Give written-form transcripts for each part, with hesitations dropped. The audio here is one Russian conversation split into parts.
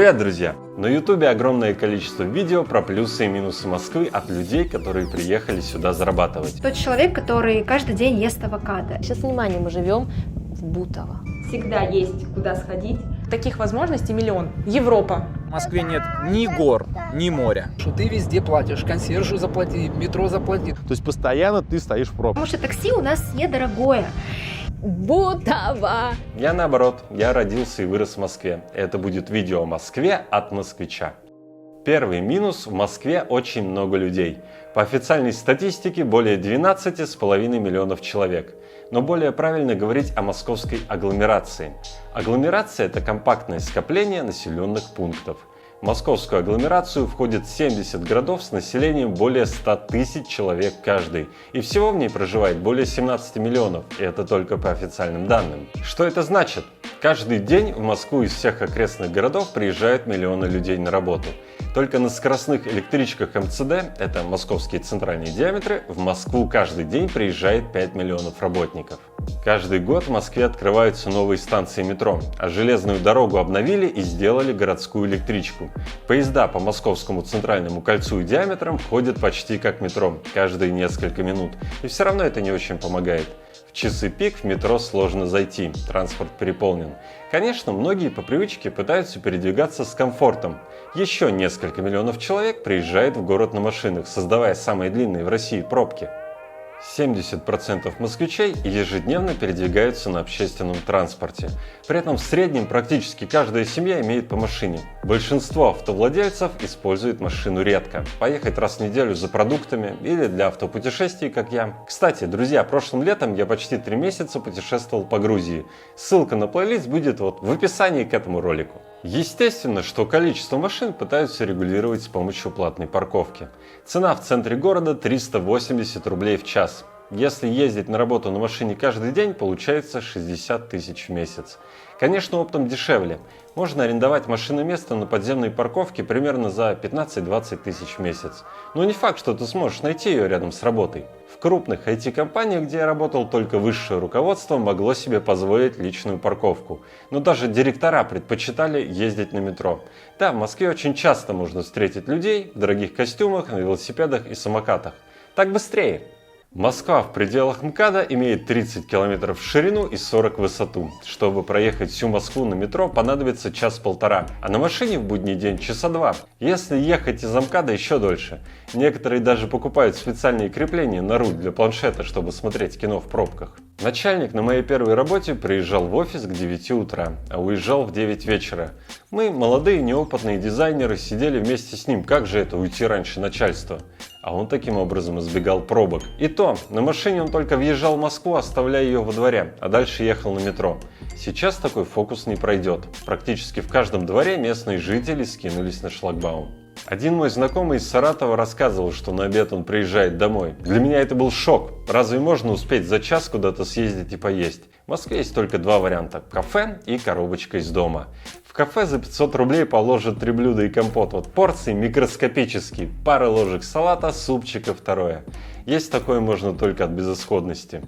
Привет, друзья! На YouTube огромное количество видео про плюсы и минусы Москвы от людей, которые приехали сюда зарабатывать. Тот человек, который каждый день ест авокадо. Сейчас, внимание, мы живем в Бутово. Всегда есть куда сходить. Таких возможностей миллион. Европа. В Москве нет ни гор, ни моря. Что ты везде платишь, консьержу заплати, метро заплати. То есть постоянно ты стоишь в пробке. Потому что такси у нас недорогое. Бутово! Я наоборот, я родился и вырос в Москве. Это будет видео о Москве от москвича. Первый минус: в Москве очень много людей. По официальной статистике более 12,5 миллионов человек. Но более правильно говорить о московской агломерации. Агломерация – это компактное скопление населенных пунктов. В московскую агломерацию входит 70 городов с населением более 100 тысяч человек каждый. И всего в ней проживает более 17 миллионов, и это только по официальным данным. Что это значит? Каждый день в Москву из всех окрестных городов приезжают миллионы людей на работу. Только на скоростных электричках МЦД, это московские центральные диаметры, в Москву каждый день приезжает 5 миллионов работников. Каждый год в Москве открываются новые станции метро, а железную дорогу обновили и сделали городскую электричку. Поезда по Московскому центральному кольцу и диаметрам ходят почти как метро, каждые несколько минут. И все равно это не очень помогает. В часы пик в метро сложно зайти, транспорт переполнен. Конечно, многие по привычке пытаются передвигаться с комфортом. Еще несколько миллионов человек приезжает в город на машинах, создавая самые длинные в России пробки. 70% москвичей ежедневно передвигаются на общественном транспорте. При этом в среднем практически каждая семья имеет по машине. Большинство автовладельцев используют машину редко. Поехать раз в неделю за продуктами или для автопутешествий, как я. Кстати, друзья, прошлым летом я почти 3 месяца путешествовал по Грузии. Ссылка на плейлист будет в описании к этому ролику. Естественно, что количество машин пытаются регулировать с помощью платной парковки. Цена в центре города 380 рублей в час. Если ездить на работу на машине каждый день, получается 60 тысяч в месяц. Конечно, оптом дешевле. Можно арендовать машиноместо на подземной парковке примерно за 15-20 тысяч в месяц. Но не факт, что ты сможешь найти ее рядом с работой. В крупных IT-компаниях, где я работал, только высшее руководство могло себе позволить личную парковку. Но даже директора предпочитали ездить на метро. Да, в Москве очень часто можно встретить людей в дорогих костюмах, на велосипедах и самокатах. Так быстрее! Москва в пределах МКАДа имеет 30 км в ширину и 40 в высоту. Чтобы проехать всю Москву на метро, понадобится час-полтора, а на машине в будний день часа 2. Если ехать из МКАДа, еще дольше. Некоторые даже покупают специальные крепления на руль для планшета, чтобы смотреть кино в пробках. Начальник на моей первой работе приезжал в офис к 9 утра, а уезжал в 9 вечера. Мы, молодые неопытные дизайнеры, сидели вместе с ним. Как же это уйти раньше начальства? А он таким образом избегал пробок. И то, на машине он только въезжал в Москву, оставляя ее во дворе, а дальше ехал на метро. Сейчас такой фокус не пройдет. Практически в каждом дворе местные жители скинулись на шлагбаум. Один мой знакомый из Саратова рассказывал, что на обед он приезжает домой. Для меня это был шок. Разве можно успеть за час куда-то съездить и поесть? В Москве есть только два варианта: кафе и коробочка из дома. В кафе за 500 рублей положат 3 блюда и компот. Порции микроскопические. Пара ложек салата, супчика второе. Есть такое можно только от безысходности.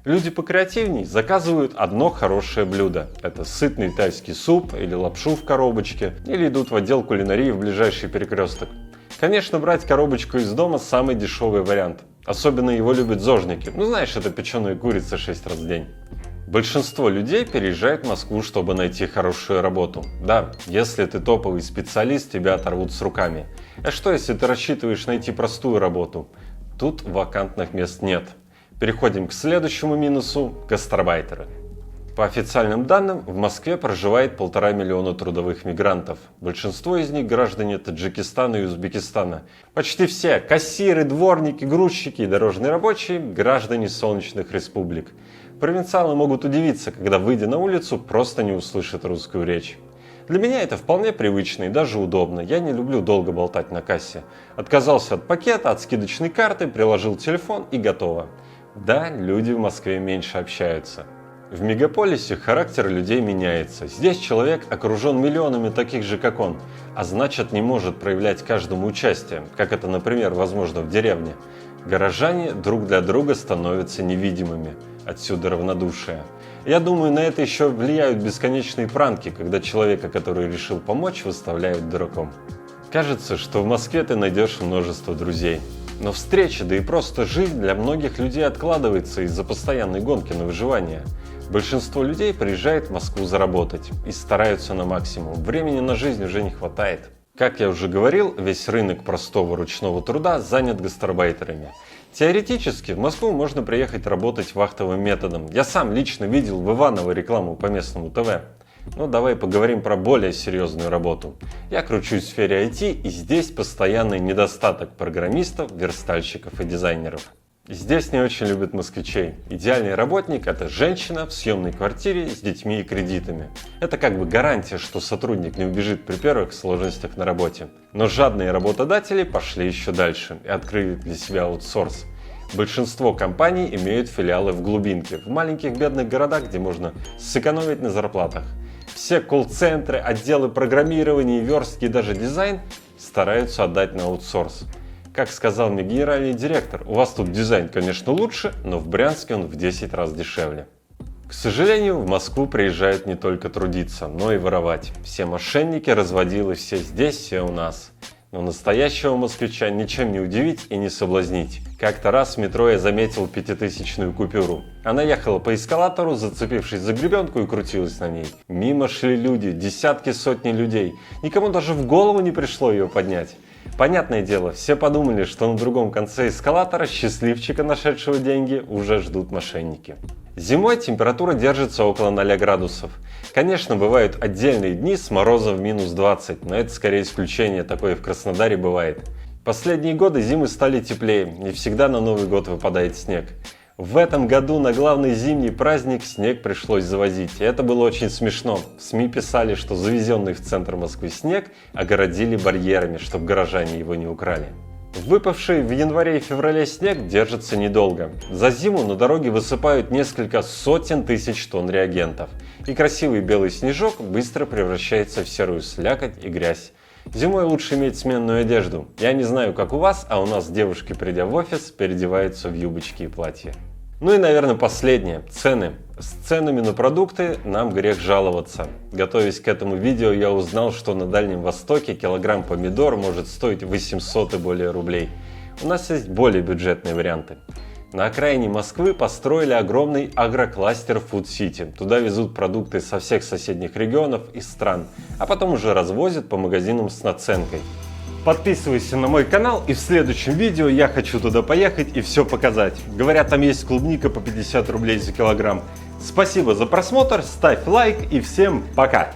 Люди покреативней заказывают одно хорошее блюдо. Это сытный тайский суп или лапшу в коробочке, или идут в отдел кулинарии в ближайший перекресток. Конечно, брать коробочку из дома самый дешевый вариант. Особенно его любят зожники. Ну знаешь, это печеная курица 6 раз в день. Большинство людей переезжает в Москву, чтобы найти хорошую работу. Да, если ты топовый специалист, тебя оторвут с руками. А что, если ты рассчитываешь найти простую работу? Тут вакантных мест нет. Переходим к следующему минусу – гастарбайтеры. По официальным данным, в Москве проживает 1,5 миллиона трудовых мигрантов. Большинство из них – граждане Таджикистана и Узбекистана. Почти все – кассиры, дворники, грузчики и дорожные рабочие – граждане солнечных республик. Провинциалы могут удивиться, когда, выйдя на улицу, просто не услышат русскую речь. Для меня это вполне привычно и даже удобно. Я не люблю долго болтать на кассе. Отказался от пакета, от скидочной карты, приложил телефон и готово. Да, люди в Москве меньше общаются. В мегаполисе характер людей меняется. Здесь человек окружен миллионами таких же, как он, а значит не может проявлять каждому участие, как это, например, возможно в деревне. Горожане друг для друга становятся невидимыми. Отсюда равнодушие. Я думаю, на это еще влияют бесконечные пранки, когда человека, который решил помочь, выставляют дураком. Кажется, что в Москве ты найдешь множество друзей. Но встреча, да и просто жизнь для многих людей откладывается из-за постоянной гонки на выживание. Большинство людей приезжает в Москву заработать и стараются на максимум. Времени на жизнь уже не хватает. Как я уже говорил, весь рынок простого ручного труда занят гастарбайтерами. Теоретически в Москву можно приехать работать вахтовым методом. Я сам лично видел в Иваново рекламу по местному ТВ. Но давай поговорим про более серьезную работу. Я кручусь в сфере IT, и здесь постоянный недостаток программистов, верстальщиков и дизайнеров. Здесь не очень любят москвичей. Идеальный работник – это женщина в съемной квартире с детьми и кредитами. Это как бы гарантия, что сотрудник не убежит при первых сложностях на работе. Но жадные работодатели пошли еще дальше и открыли для себя аутсорс. Большинство компаний имеют филиалы в глубинке, в маленьких бедных городах, где можно сэкономить на зарплатах. Все колл-центры, отделы программирования, верстки и даже дизайн стараются отдать на аутсорс. Как сказал мне генеральный директор, у вас тут дизайн, конечно, лучше, но в Брянске он в 10 раз дешевле. К сожалению, в Москву приезжают не только трудиться, но и воровать. Все мошенники, разводилы, все здесь, все у нас. Но настоящего москвича ничем не удивить и не соблазнить. Как-то раз в метро я заметил 5000-ную купюру. Она ехала по эскалатору, зацепившись за гребенку, и крутилась на ней. Мимо шли люди, десятки, сотни людей. Никому даже в голову не пришло ее поднять. Понятное дело, все подумали, что на другом конце эскалатора счастливчика, нашедшего деньги, уже ждут мошенники. Зимой температура держится около 0 градусов. Конечно, бывают отдельные дни с морозом в минус 20, но это скорее исключение, такое в Краснодаре бывает. Последние годы зимы стали теплее, не всегда на Новый год выпадает снег. В этом году на главный зимний праздник снег пришлось завозить, и это было очень смешно. В СМИ писали, что завезенный в центр Москвы снег огородили барьерами, чтобы горожане его не украли. Выпавший в январе и феврале снег держится недолго. За зиму на дороге высыпают несколько сотен тысяч тонн реагентов, и красивый белый снежок быстро превращается в серую слякоть и грязь. Зимой лучше иметь сменную одежду. Я не знаю, как у вас, а у нас девушки, придя в офис, переодеваются в юбочки и платья. Ну и, наверное, последнее. Цены. С ценами на продукты нам грех жаловаться. Готовясь к этому видео, я узнал, что на Дальнем Востоке килограмм помидор может стоить 800 и более рублей. У нас есть более бюджетные варианты. На окраине Москвы построили огромный агрокластер Food City. Туда везут продукты со всех соседних регионов и стран, а потом уже развозят по магазинам с наценкой. Подписывайся на мой канал, и в следующем видео я хочу туда поехать и все показать. Говорят, там есть клубника по 50 рублей за килограмм. Спасибо за просмотр, ставь лайк и всем пока!